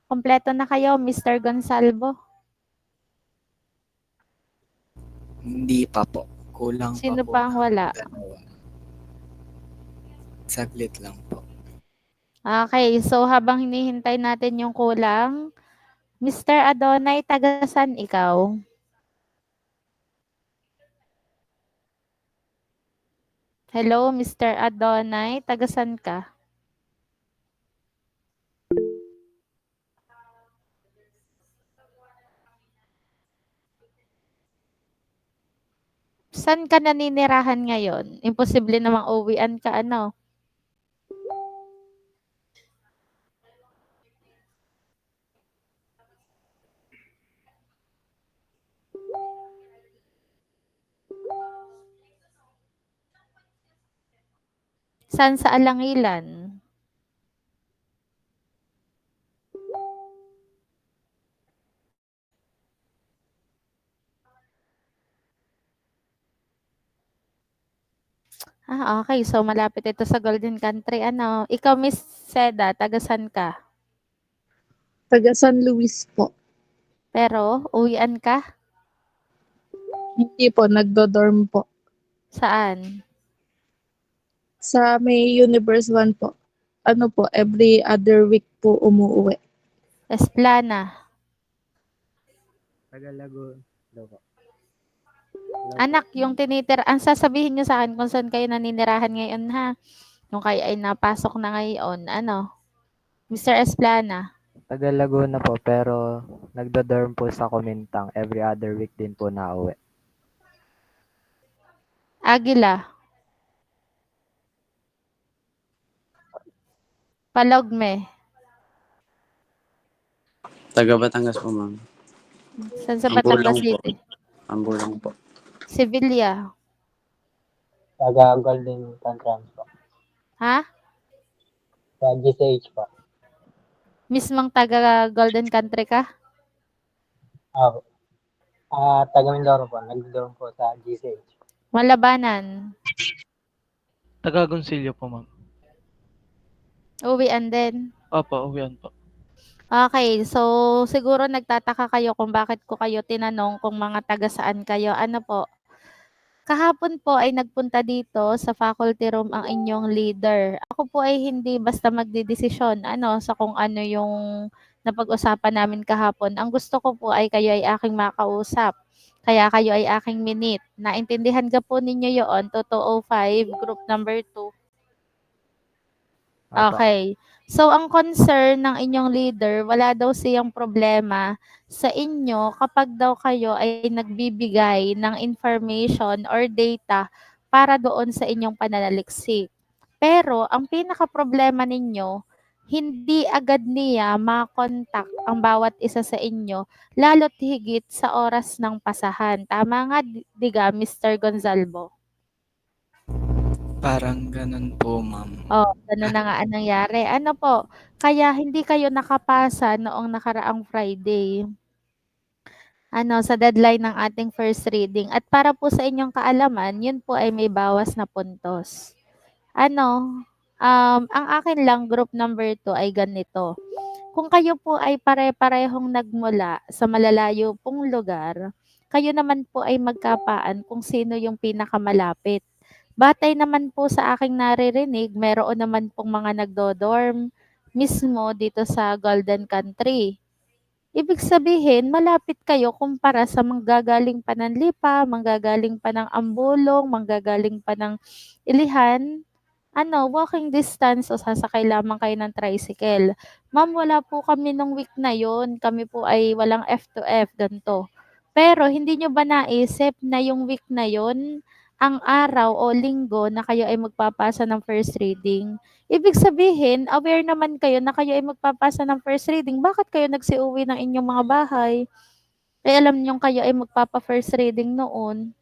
Kumpleto na kayo, Mr. Gonsalvo? Hindi pa po. Kulang pa Sino po pa ang ng wala? dalawa. Saglit lang po. Okay, so habang hinihintay natin yung kulang, Mr. Adonai, taga saan ikaw? Hello, Mr. Adonai, taga saan ka? Saan ka naninirahan ngayon? Imposible namang uwian ka, ano? Saan sa Alangilan? Okay. So, malapit ito sa Golden Country. Ano? Ikaw, Miss Seda, taga saan ka? Taga San Luis po. Pero, uwian ka? Hindi po, nagdo-dorm po. Saan? Sa may Universe 1 po. Ano po, every other week po umuuwi. Esplana. Tagalago daw po. Anak, yung ang sasabihin niyo sa akin kung saan kayo naninirahan ngayon, ha? Yung kayo ay napasok na ngayon, ano? Mr. Esplana. Taga Laguna po pero nagdo-dorm po sa Kumintang. Every other week din po nauwi. Aguila. Palogme. Taga Batangas po, ma'am. Saan sa Ambulang Batangas po. City? Ambulang po. Sevilla. Taga Golden Tantrums po. Ha? Sa GCH po. Mismong taga Golden Country ka? Ah, taga Mindoro po. Nag-dorm po sa GCH. Malabanan. Taga Agoncillo po, ma'am. Uwian din. Opo, uwian po. Okay, so siguro nagtataka kayo kung bakit ko kayo tinanong kung mga taga saan kayo. Ano po, kahapon po ay nagpunta dito sa faculty room ang inyong leader. Ako po ay hindi basta magdedesisyon ano sa kung ano yung napag-usapan namin kahapon. Ang gusto ko po ay kayo ay aking makausap. Kaya kayo ay aking minute. Naintindihan ka po ninyo yon 2205 group number 2. Opo. Okay. So, ang concern ng inyong leader, wala daw siyang problema sa inyo kapag daw kayo ay nagbibigay ng information or data para doon sa inyong pananaliksik. Pero, ang pinaka-problema ninyo, hindi agad niya makontak ang bawat isa sa inyo, lalo't higit sa oras ng pasahan. Tama nga, diga, Mr. Gonzalvo? Parang ganun po, ma'am. Gano'n na nga ang nangyari. Ano po, kaya hindi kayo nakapasa noong nakaraang Friday. Ano, sa deadline ng ating first reading. At para po sa inyong kaalaman, yun po ay may bawas na puntos. Ano, ang akin lang group number 2 ay ganito. Kung kayo po ay pare-parehong nagmula sa malalayo pong lugar, kayo naman po ay magkapaan kung sino yung pinakamalapit. Batay naman po sa aking naririnig, meron naman pong mga nagdo-dorm mismo dito sa Golden Country. Ibig sabihin, malapit kayo kumpara sa manggagaling pa ng Lipa, manggagaling pa ng Ambulong, manggagaling pa ng Ilihan. Ano, walking distance o sasakay lamang kayo ng tricycle. Ma'am, wala po kami nung week na yon. Kami po ay walang F to F, ganito. Pero hindi nyo ba naisip na yung week na yon, ang araw o linggo na kayo ay magpapasa ng first reading? Ibig sabihin, aware naman kayo na kayo ay magpapasa ng first reading. Bakit kayo nagsiuwi ng inyong mga bahay? Eh, alam nyo kayo ay magpapa-first reading noon.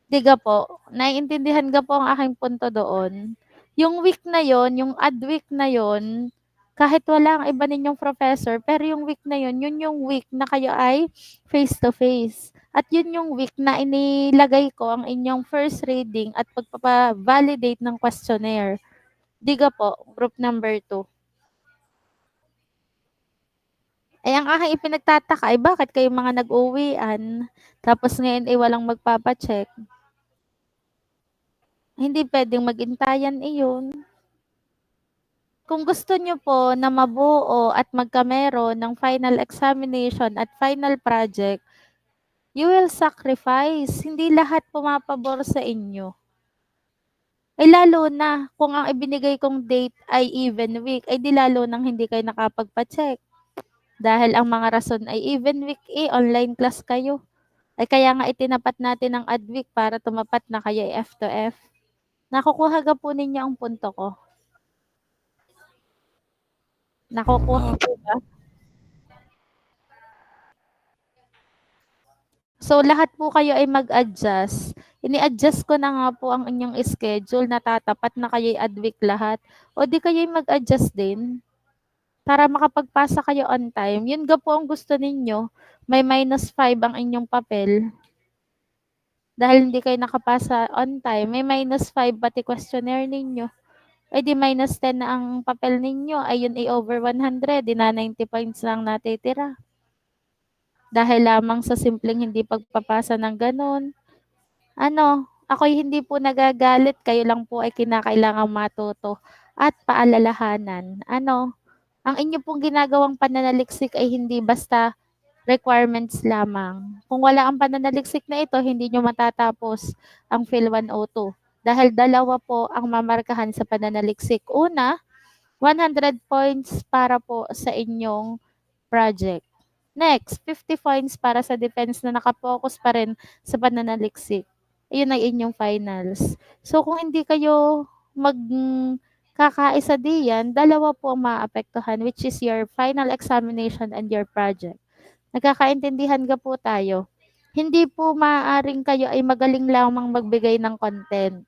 Diga po, naiintindihan ko po ang aking punto doon. Yung week na yon, yung odd week na yon, kahit wala ang iba ninyong professor, pero yung week na yon, yun yung week na kayo ay face to face. At yun yung week na inilagay ko ang inyong first reading at pagpapa-validate ng questionnaire. Diga po, group number 2. Eh, ang aking ipinagtataka ay bakit kayong mga nag-uwian, tapos ngayon ay walang magpapa-check. Hindi puwedeng mag-intayan iyon. Kung gusto niyo po na mabuo at magkameron ng final examination at final project, you will sacrifice. Hindi lahat pumapabor sa inyo. Eh, lalo na kung ang ibinigay kong date ay even week, ay di lalo nang hindi kayo nakapagpa-check. Dahil ang mga rason ay even week, online class kayo. Ay kaya nga itinapat natin ang Adweek para tumapat na kayo ay F to F. Nakukuha ga po ninyo ang punto ko? Nakukuha Opo. po ba? So, lahat po kayo ay mag-adjust. Ini-adjust ko na nga po ang inyong schedule na tatapat na kayo'y Adweek lahat. O di kayo'y mag-adjust din para makapagpasa kayo on time. Yun ga po ang gusto ninyo. May -5 ang inyong papel. Dahil hindi kayo nakapasa on time, may -5 pati questionnaire ninyo. Eh di -10 na ang papel ninyo, ay yun ay over 100, di na 90 points lang natitira. Dahil lamang sa simpleng hindi pagpapasa ng gano'n. Ano, ako'y hindi po nagagalit, kayo lang po ay kinakailangang matuto at paalalahanan. Ano, ang inyo pong ginagawang pananaliksik ay hindi basta requirements lamang. Kung wala ang pananaliksik na ito, hindi nyo matatapos ang Phil 102. Dahil dalawa po ang mamarkahan sa pananaliksik. Una, 100 points para po sa inyong project. Next, 50 points para sa defense na nakapokus pa rin sa pananaliksik. Ayun ay inyong finals. So kung hindi kayo kakaisa diyan, dalawa po ang maapektuhan, which is your final examination and your project. Nagkakaintindihan ka po tayo. Hindi po maaaring kayo ay magaling lamang magbigay ng content.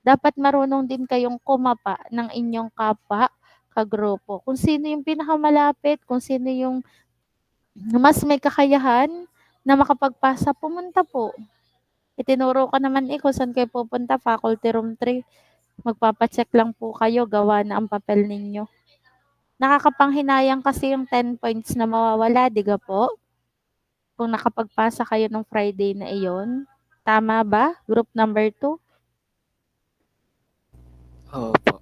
Dapat marunong din kayong kumapa ng inyong kapwa kagrupo. Kung sino yung pinakamalapit, kung sino yung mas may kakayahan na makapagpasa, pumunta po. Itinuro ko naman kung saan kayo pupunta, faculty room 3. Magpapa-check lang po kayo, gawa na ang papel ninyo. Nakakapanghinayang kasi yung 10 points na mawawala, di ga po? Kung nakapagpasa kayo ng Friday na iyon. Tama ba? Group number 2? Opo.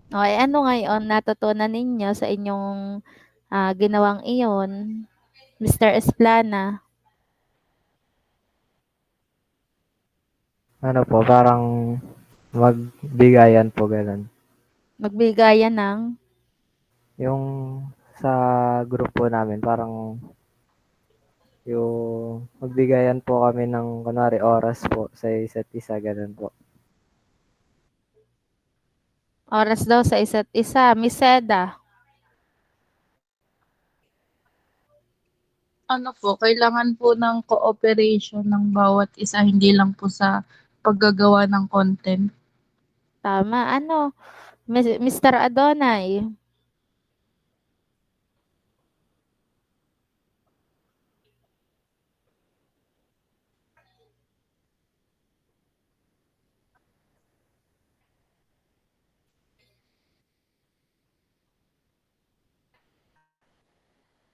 O, ano ngayon natutunan ninyo sa inyong ginawang iyon, Mr. Esplana? Ano po, parang magbigayan po ganun. Magbigayan ng Yung sa grupo namin, parang yung magbigayan po kami ng kunwari oras po sa isa't isa, ganun po. oras daw sa isa't isa. Miss Seda, Ano po, kailangan po ng cooperation ng bawat isa, hindi lang po sa paggagawa ng content. tama. Ano, Mr. Adonai?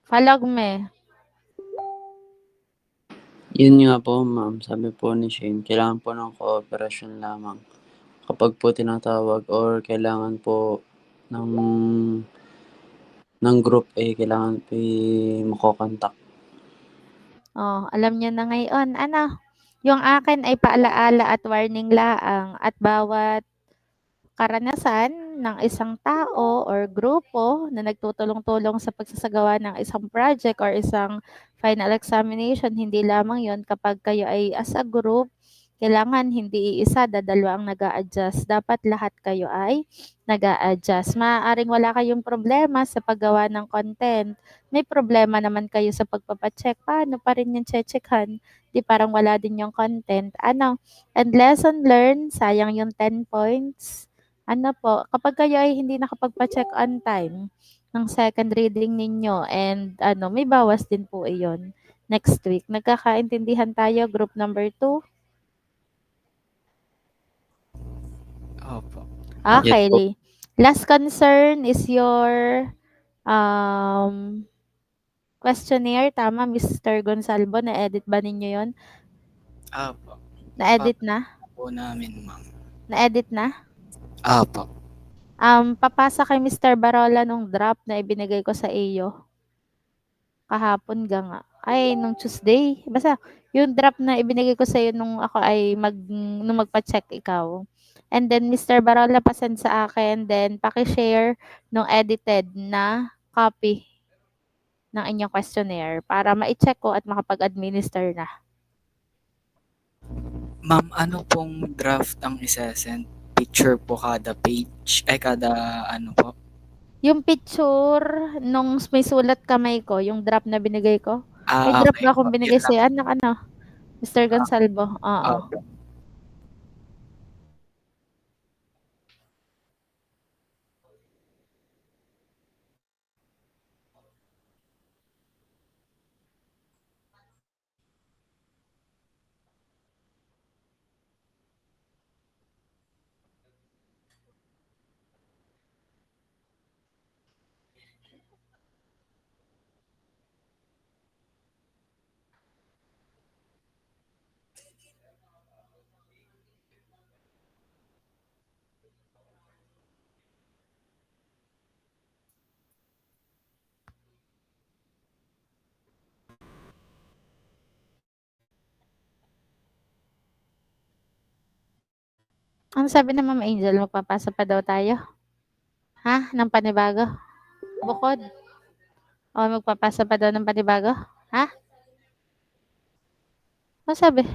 Falagme. Yun nga po, ma'am. Sabi po ni Shane, kailangan po ng cooperation lamang. Kapag po tinatawag or kailangan po ng group, kailangan po makokontak. Oh, alam niyo na ngayon. Ano, yung akin ay paalaala at warning laang at bawat karanasan ng isang tao or grupo na nagtutulong-tulong sa pagsasagawa ng isang project or isang final examination, hindi lamang yon kapag kayo ay as a group, kailangan hindi iisa, dadalawa ang nag-a-adjust. Dapat lahat kayo ay nag-a-adjust. Maaaring wala kayong problema sa paggawa ng content. May problema naman kayo sa pagpapacheck. Paano pa rin yung checkan? Di parang wala din yung content. Ano? And lesson learned, sayang yung 10 points. Ano po, kapag kayo ay hindi nakapagpa-check on time ng second reading ninyo and may bawas din po iyon next week. Nagkakaintindihan tayo, group number 2? Opo. Okay. Yes po. Last concern is your questionnaire. Tama, Mr. Gonsalvo. Na-edit ba ninyo yon? Apo. Na-edit na? Po namin, ma'am. Na-edit na? Apo. Papasa kay Mr. Barola nung draft na ibinigay ko sa iyo. Kahapon nga. Ay, nung Tuesday. Basta, yung draft na ibinigay ko sa iyo nung ako ay nung magpa-check ikaw. And then, Mr. Barola pasend sa akin. Then, paki-share nung edited na copy ng inyong questionnaire para ma-check ko at makapag-administer na. Ma'am, ano pong draft ang isa-send? Picture po kada page? Ay, kada ano po? Yung picture nung may sulat kamay ko, yung draft na binigay ko. May draft Okay ba po. akong binigay Yun lang. sa'yo? Anak, ano? Mr. Gonsalvo. Oo. Opo. Ano sabi ng Ma'am Angel? Magpapasa pa daw tayo? Ha? Ng panibago? Bukod? O magpapasa pa daw ng panibago? Ha? Ano sabi?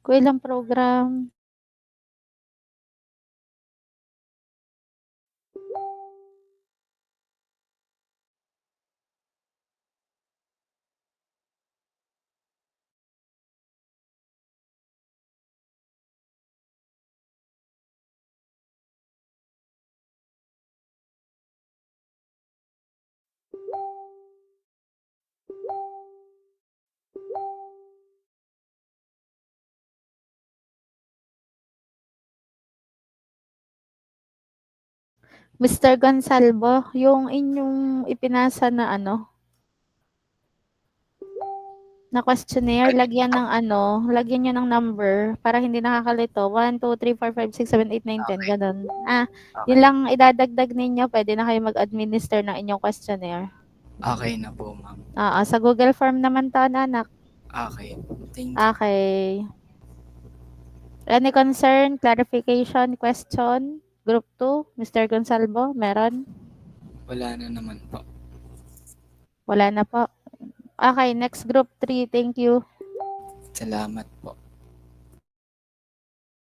Kung ilang program? Mr. Gonsalvo, yung inyong ipinasa na ano, na questionnaire, lagyan ng ano, lagyan nyo ng number para hindi nakakalito. 1, 2, 3, 4, 5, 6, 7, 8, 9, 10, ganun. Yun Okay. lang idadagdag ninyo, pwede na kayo mag-administer ng inyong questionnaire. Okay na po, ma'am. Oo, sa Google Form naman to, anak. Okay. Thank you. Okay. Any concern, clarification, question? Group 2, Mr. Gonsalvo, meron? Wala na naman po. Wala na po. Okay, next group 3, thank you. Salamat po.